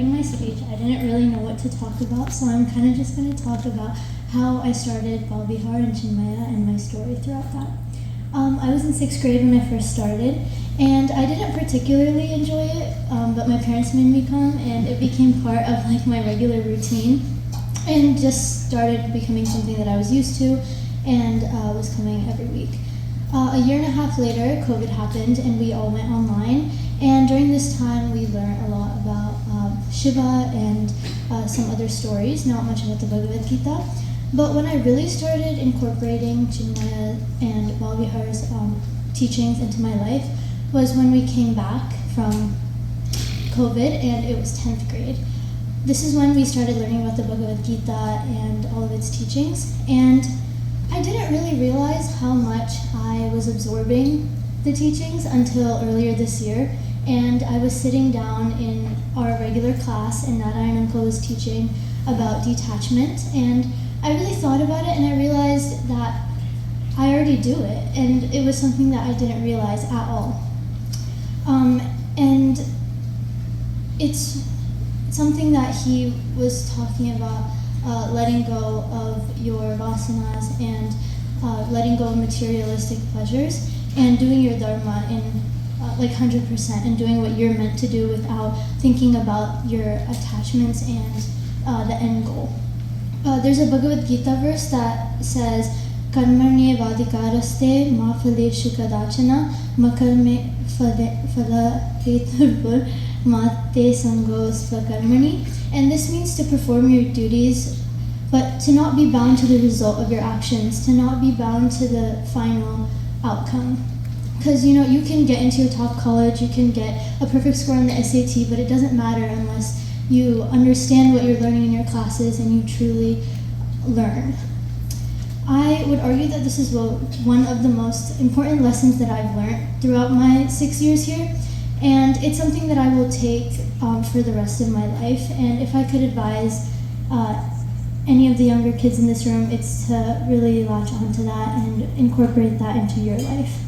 writing my speech, I didn't really know what to talk about, so I'm kind of just going to talk about how I started Balvihar and Chinmaya and my story throughout that. I was in 6th grade when I first started, and I didn't particularly enjoy it, but my parents made me come, and it became part of like my regular routine, and just started becoming something that I was used to, and was coming every week. A year and a half later, COVID happened, and we all went online, and during this time, we learned a lot about Shiva and some other stories, not much about the Bhagavad Gita. But when I really started incorporating Chinmaya and Balvihar's teachings into my life was when we came back from COVID, and it was 10th grade. This is when we started learning about the Bhagavad Gita and all of its teachings, and I didn't really realize how much I was absorbing the teachings until earlier this year, and I was sitting down in our regular class, and Narayan Uncle was teaching about detachment, and I really thought about it, and I realized that I already do it, and it was something that I didn't realize at all. And it's something that he was talking about, letting go of your vasanas and letting go of materialistic pleasures and doing your dharma in like 100% and doing what you're meant to do without thinking about your attachments and the end goal. There's a Bhagavad Gita verse that says, Karmarnye vadikaraste ma phaleshu kadachana makarme phala heturbhur ma te sangos karmani. And this means to perform your duties, but to not be bound to the result of your actions, to not be bound to the final outcome. Because you can get into a top college, you can get a perfect score on the SAT, but it doesn't matter unless you understand what you're learning in your classes and you truly learn. I would argue that this is one of the most important lessons that I've learned throughout my 6 years here, and it's something that I will take for the rest of my life. And if I could advise any of the younger kids in this room, it's to really latch onto that and incorporate that into your life.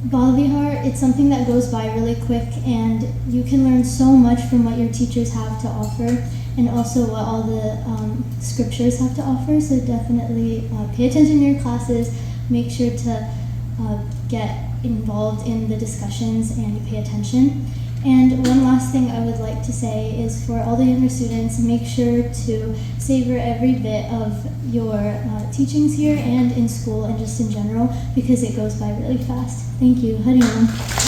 Balvihar, it's something that goes by really quick, and you can learn so much from what your teachers have to offer and also what all the scriptures have to offer, so definitely pay attention to your classes, make sure to get involved in the discussions and pay attention. And one last thing I would like to say is for all the younger students, make sure to savor every bit of your teachings here and in school and just in general, because it goes by really fast. Thank you. Hari Om.